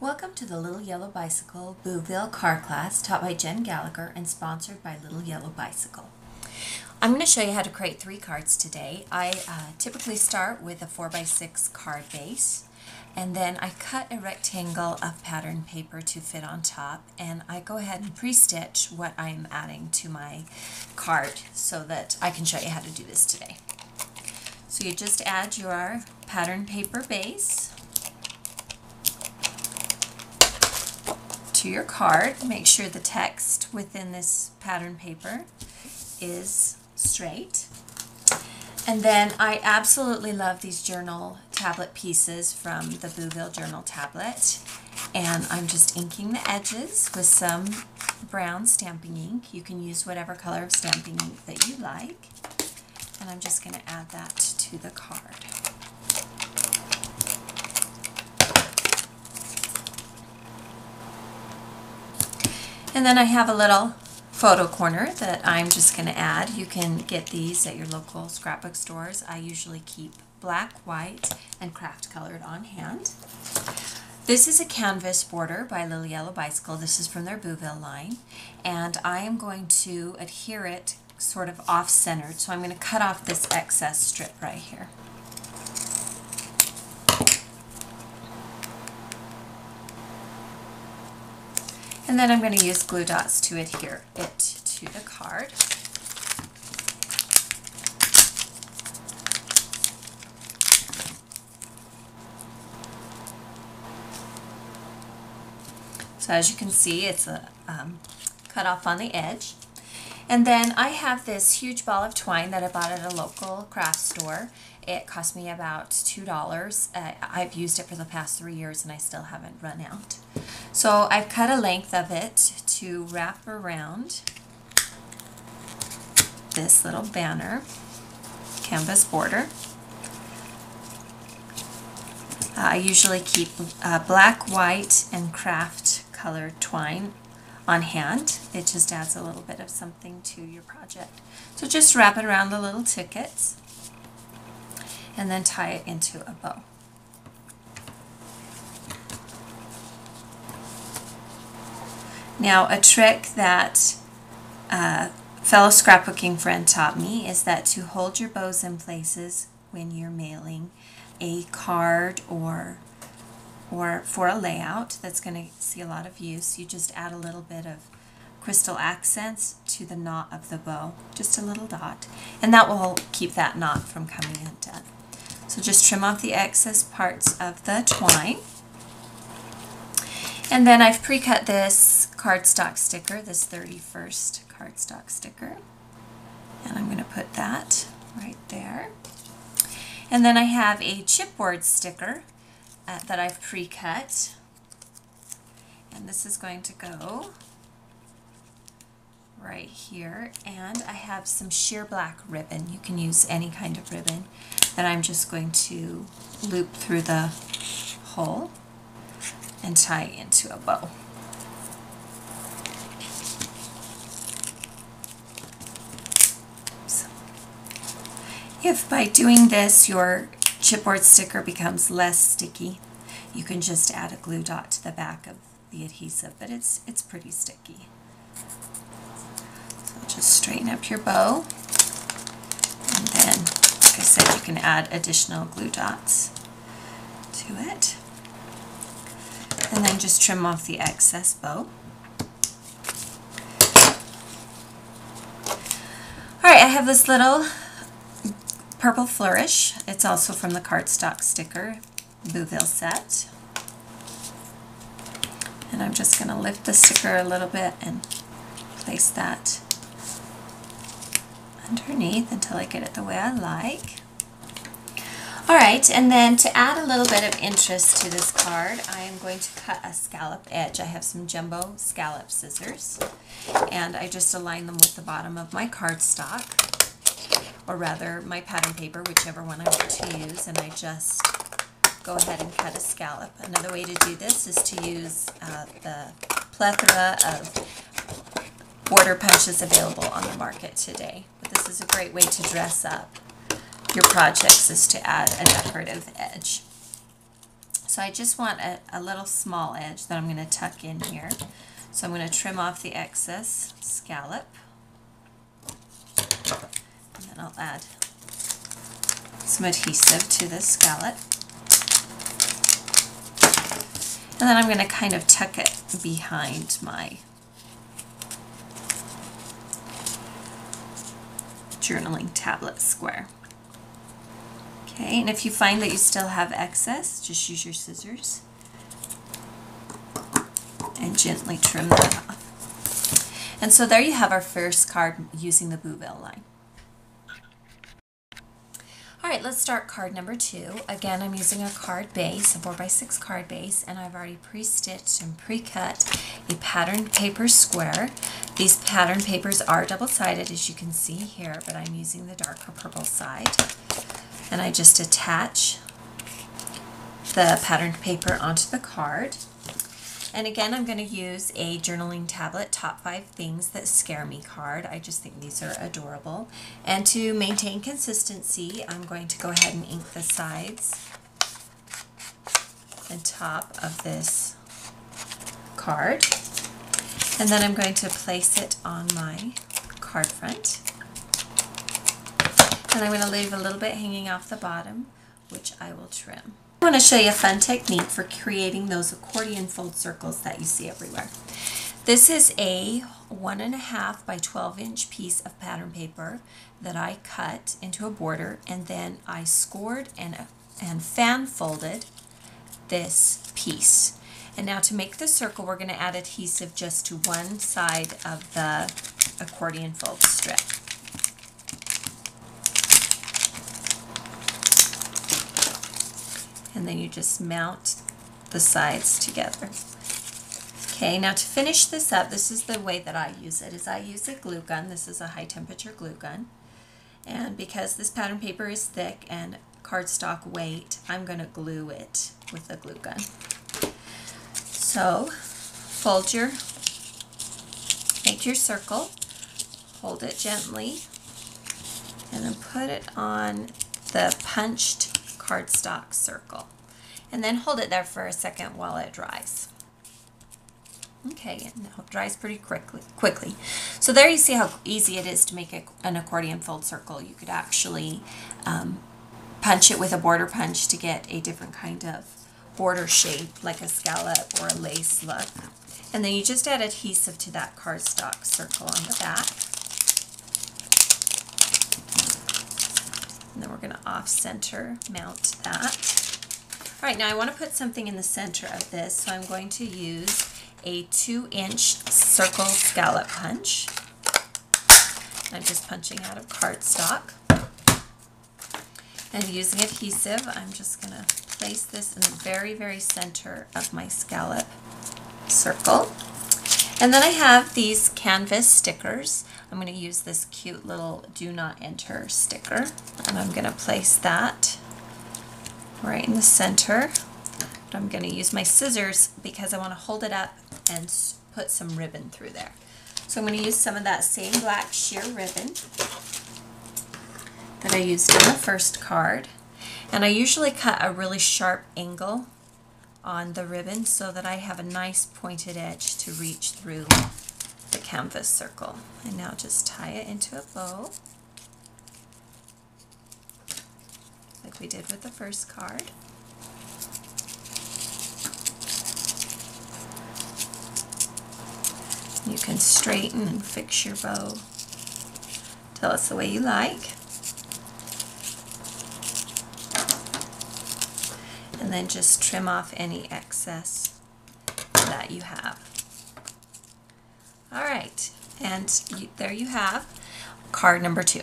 Welcome to the Little Yellow Bicycle Booville car class taught by Jen Gallacher and sponsored by Little Yellow Bicycle. I'm going to show you how to create 3 cards today. I typically start with a 4x6 card base, and then I cut a rectangle of pattern paper to fit on top, and I go ahead and pre-stitch what I am adding to my card so that I can show you how to do this today. So you just add your pattern paper base to your card. Make sure the text within this pattern paper is straight. And then I absolutely love these journal tablet pieces from the Booville journal tablet. And I'm just inking the edges with some brown stamping ink. You can use whatever color of stamping ink that you like. And I'm just going to add that to the card. And then I have a little photo corner that I'm just going to add. You can get these at your local scrapbook stores. I usually keep black, white, and craft colored on hand. This is a canvas border by Little Yellow Bicycle. This is from their Booville line. And I am going to adhere it sort of off-centered. So I'm going to cut off this excess strip right here. And then I'm going to use glue dots to adhere it to the card. So as you can see, it's a cut off on the edge. And then I have this huge ball of twine that I bought at a local craft store. It cost me about $2. I've used it for the past 3 years and I still haven't run out. So I've cut a length of it to wrap around this little banner canvas border. I usually keep black, white, and craft colored twine on hand. It just adds a little bit of something to your project. So just wrap it around the little tickets and then tie it into a bow. Now, a trick that a fellow scrapbooking friend taught me is that to hold your bows in places when you're mailing a card or for a layout that's going to see a lot of use, you just add a little bit of crystal accents to the knot of the bow, just a little dot, and that will keep that knot from coming undone. So just trim off the excess parts of the twine. And then I've pre-cut this cardstock sticker, this 31st cardstock sticker, and I'm going to put that right there. And then I have a chipboard sticker that I've pre-cut, and this is going to go right here. And I have some sheer black ribbon. You can use any kind of ribbon that I'm just going to loop through the hole and tie into a bow. So, if by doing this your chipboard sticker becomes less sticky, you can just add a glue dot to the back of the adhesive, but it's pretty sticky. So just straighten up your bow, and then, like I said, you can add additional glue dots to it. And then just trim off the excess bow. Alright, I have this little purple flourish. It's also from the cardstock sticker Booville set. And I'm just going to lift the sticker a little bit and place that underneath until I get it the way I like. Alright, and then to add a little bit of interest to this card, I am going to cut a scallop edge. I have some jumbo scallop scissors, and I just align them with the bottom of my cardstock, or rather my pattern paper, whichever one I want to use, and I just go ahead and cut a scallop. Another way to do this is to use the plethora of border punches available on the market today. But this is a great way to dress up your projects, is to add a decorative edge. So I just want a little small edge that I'm going to tuck in here. So I'm going to trim off the excess scallop. And then I'll add some adhesive to the scallop. And then I'm going to kind of tuck it behind my journaling tablet square. Okay, and if you find that you still have excess, just use your scissors and gently trim that off. And so there you have our first card using the Booville line. Alright, let's start card number 2. Again, I'm using a card base, a 4x6 card base, and I've already pre-stitched and pre-cut a pattern paper square. These pattern papers are double-sided, as you can see here, but I'm using the darker purple side. And I just attach the patterned paper onto the card. And again, I'm going to use a journaling tablet, Top 5 Things That Scare Me card. I just think these are adorable. And to maintain consistency, I'm going to go ahead and ink the sides and top of this card. And then I'm going to place it on my card front. And I'm going to leave a little bit hanging off the bottom, which I will trim. I want to show you a fun technique for creating those accordion fold circles that you see everywhere. This is a 1.5 by 12 inch piece of pattern paper that I cut into a border, and then I scored and fan folded this piece. And now to make the circle, we're going to add adhesive just to one side of the accordion fold strip. And then you just mount the sides together. Okay, now to finish this up, this is the way that I use it, is I use a glue gun. This is a high temperature glue gun. And because this pattern paper is thick and cardstock weight, I'm going to glue it with a glue gun. So make your circle, hold it gently, and then put it on the punched cardstock circle, and then hold it there for a second while it dries. Okay, and it dries pretty quickly. So there you see how easy it is to make an accordion fold circle. You could actually punch it with a border punch to get a different kind of border shape, like a scallop or a lace look. And then you just add adhesive to that cardstock circle on the back. And then we're going to off-center mount that. All right, now I want to put something in the center of this, so I'm going to use a 2-inch circle scallop punch. I'm just punching out of cardstock. And using adhesive, I'm just going to place this in the very, very center of my scallop circle. And then I have these canvas stickers. I'm going to use this cute little Do Not Enter sticker, and I'm going to place that right in the center. But I'm going to use my scissors because I want to hold it up and put some ribbon through there. So I'm going to use some of that same black sheer ribbon that I used in the first card. And I usually cut a really sharp angle on the ribbon so that I have a nice pointed edge to reach through the canvas circle. And now just tie it into a bow like we did with the first card. You can straighten and fix your bow till it's the way you like. And then just trim off any excess that you have. All right, and there you have card number 2.